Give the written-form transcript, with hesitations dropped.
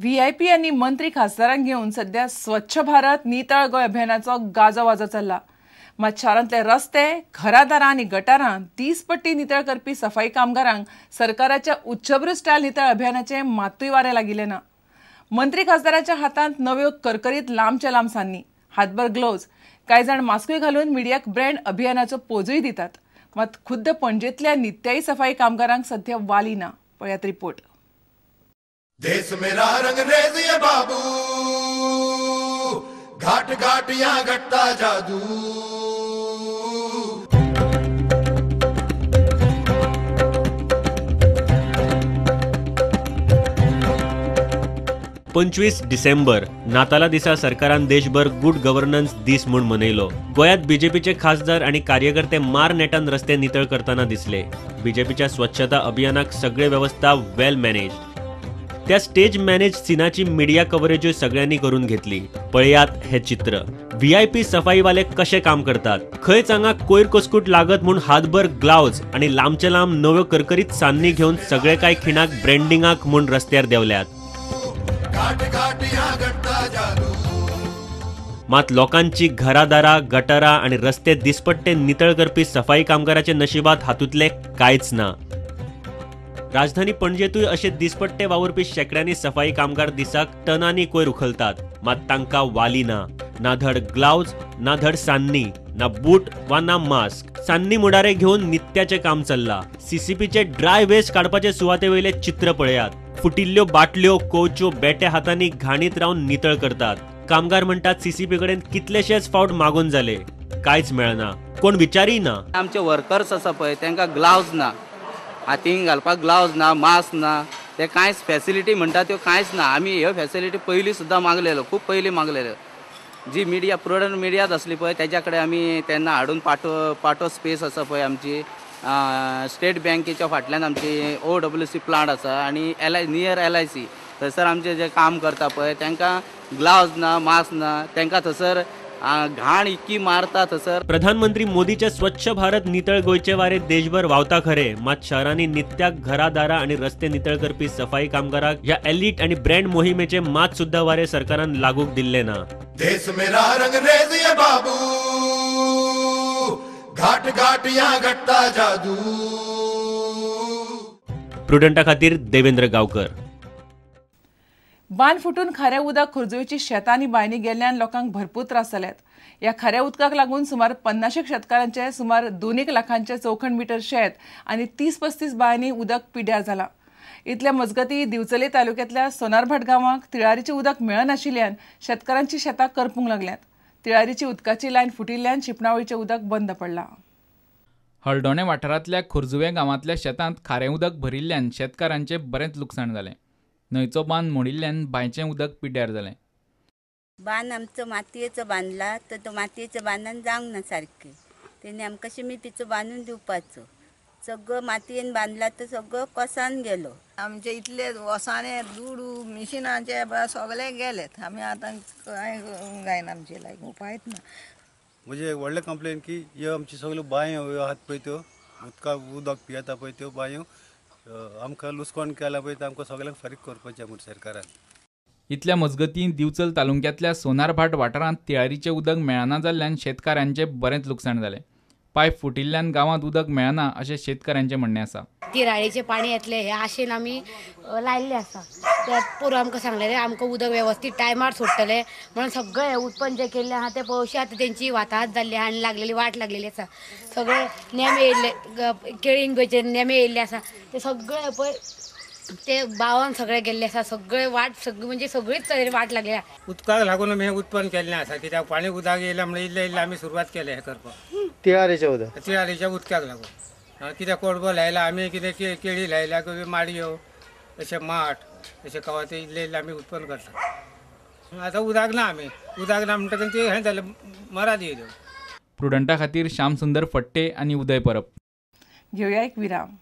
VIP आणि मंत्री खासदारांक घेऊन सध्या स्वच्छ भारत नितळ गोय अभियानाचो गाजोवाजो चल्ला। मात शारांतले रस्ते, घरादारां आनी गटारां 30 पट्टी नितळ करपी सफाई कामगारांक सरकाराच्या उच्चभ्रू स्टायल नितळ अभियानाचे मातूय वारे लागिल्ले ना। मंत्री खासदाराच्या हातांत नव्यो करकरीत लांबचे लांब सान्नी, हातभर ग्लोव्ज, कांय जाण मास्कूय घालून मिडियाक ब्रँड अभियानाचो पोजूय दितात। मात खुद्द पणजेंतल्या नित्यायी सफाई कामगारांक सध्या वाली ना। पळयात रिपोर्ट। देश मेरा रंगरेज ये बाबू, घाट घाट यहाँ घटता जादू। 25 डिसेंबर नाताला दिसा सरकारान देशभर गुड गव्हर्नन्स दीस म्हणून मनयलो। गोयात बीजेपीचे खासदार आणि कार्यकर्ते मार नेटान रस्ते नितळ करताना दिसले। बीजेपीच्या स्वच्छता अभियानाक सगळे व्यवस्था वेल मॅनेज। त्या स्टेज मॅनेज सीनाची मीडिया कव्हरेजूय सगळ्यांनी करून घेतली। पळयात हे चित्र। व्हीआयपी सफाईवाले कशे काम करतात। खंयच हांगा कोयर कोसकूट लागत म्हूण हातभर ग्लाव्ज आणि लांबचे लांब नव्यो करकरीत सान्नी घेऊन सगळे काय खिणाक ब्रँडिंगाक म्हूण रस्त्यार देवल्यात। मात लोकांची घरादारा, गटारा आणि रस्ते दिसपट्टे नितळ करपी सफाई कामगाराचे नशिबात हातूंतले कांयच ना। राजधानी पणजेतूय असे दिसपट्टे वावरपी शेकड्यांनी सफाई कामगार दिसाक टनांनी कोयर उखलतात, मात तांकां वाली ना। ना धड ग्लाव्ज, ना धड सान्नी, ना बूट वा ना मास्क। सान्नी मुडारे घेऊन नित्याचे काम चल्ला। सीसीपीचे ड्राय वेस्ट काडपाचे सुवाते वयले चित्र पळयात। फुटिल्ल्यो बाटल्यो, कोवच्यो बेटे हातांनी घाणीत रावन नितळ करतात। कामगार म्हणतात सीसीपी कडेन कितलेशेच फावट मागून जाले, कांयच मेळना, कोण विचारी ना। आमचे वर्कर्स आसा पळय तांकां ग्लाव्ज ना, हातींक घालपाक ग्लाव्ज ना, मास्क ना, ते कांयच फॅसिलिटी म्हणटा त्यो कांयच ना। आमी ह्यो फॅसिलिटी पयलीं सुद्दां मागलेलो, खूब पयलीं मागलेलो। जी मिडिया प्रुडंट मिडियात असली पळय त्याच्या कडेन आमी तेन्ना हाडून पाटो स्पेस आसा पळय आमची स्टेट बँकेच्या फाटल्यान आमची OWC प्लांट आसा आणि नियर LIC थंयसर आमचे जे काम करता पळय तांकां ग्लाव्ज ना, मास्क ना, तांकां थंयसर घाण इतकी मारता थंयसर। प्रधानमंत्री मोदीचे स्वच्छ भारत नितळ गोयचे वारे देशभर वावता खरे, मात शहरांनी नित्याक घरादारा आणि रस्ते नितळ करपी सफाई कामगाराक या एलिट आणि ब्रँड मोहिमेचे मात सुद्धा वारे सरकारान लागूक दिल्ले ना। देश मेरा रंगरेज ये बाबू, घाट घाट यहाँ घटता जादू। प्रुडंटा खातीर देवेंद्र गावकर। बांद फुटून खारे उदक खुर्जुवेची शेतां आनी बांयनी गेल्ल्यान लोकांक भरपूर त्रास जाल्यात। या खाऱ्या उदकाक लागून सुमार 50 शेतकारांचे सुमार 2 लाखांचे चौखण मीटर शेत आणि 30-35 बांयनी उदक पिड्यार जाला। इतल्या मजगती दिवचले तालुक्यातल्या सोनारभाट गांवाक तिळारीचे उदक मेळनाशिल्ल्यान शेतकारांची शेतां करपूंक लागल्यात। तिळारीची उदकाची लायन फुटिल्ल्यान शिपणावळीचे उदक बंद पडला। हळदोणे वाठारांतल्या खुर्जुवे गांवांतल्या शेतांत खारें उदक भरिल्ल्यान शेतकारांचे बरेंच लुकसाण जालें। न्हंयचो बांद मोडिल्ल्यान बांयचें उदक पिड्यार जालें। बांद आमचो मातयेचो बांदला, तर तो मातयेच्या बांदान जावंक ना सारकें। तेणी आमकां सिमिटीचो बांदून दिवपाचो। सगळो मातयेन बांदला तर सगळो कोसान गेलो। आमचे इतले वसाने दुडू मिशिनाचे सगळे गेलेत। आमी आतां कांय जायना, आमचे लायक उपायच ना। म्हणजे व्हडले कंप्लेन की ह्यो आमची सगळ्यो बांयो आहात पळय त्यो उदका उदक पियेता पळय त्यो बांयो आमकां लुसकोण केला पळय ते आमकां सगळ्यांक फारीक करपाचें म्हूण सरकारान। इतल्या मजगतीं दिवचल तालुक्यांतल्या सोनारभाट वाठारांत तिळारीचें उदक मेळना जाल्ल्यान शेतकारांचे बरेंच लुकसाण जालें। पायप फुटिल्ल्यान गांवांत उदक मेळना अशें शेतकारांचें म्हणणें आसा। तिळारीचें पाणी येतलें हे आशेन आमी लायिल्लें आसा। त्यात पुरो आमकां सांगलेलें आमकां उदक वेवस्थीत टायमार सोडटलें म्हणून सगळें उत्पन्न जें केल्लें आहा तें पळोवशी आतां तेंची वाताहत जाल्ली आहा आनी लागलेली वाट लागलेली आसा। सगळे नेमे येयल्ले केळीन गोंयचे नेमे येयल्ले आसा ते सगळे पळय ते बावान सगळे गेल्ले आसा। सगळे वाट सगळी म्हणजे सगळीच वाट लागल्या। उदकाक लागून आमी हें उत्पन्न केल्लें आसा, कित्याक पाणी उदक येयलें म्हणल्यार इल्लें इल्लें आमी सुरवात केलें हें करपाक तिळारीच्या उदकाक लागून। कितें कोडबो लायला आमी, कितें केळी लायल्या, माडयो अशें माठ अशें कवा ते इल्लें इल्लें आमी उत्पन्न करता। आतां उदक ना, आमी उदक ना म्हणटकच ते हें जालें मराद येयल्यो। प्रुडंटा खातीर श्याम सुंदर फट्टे आनी उदय परब। घेवया एक विराम।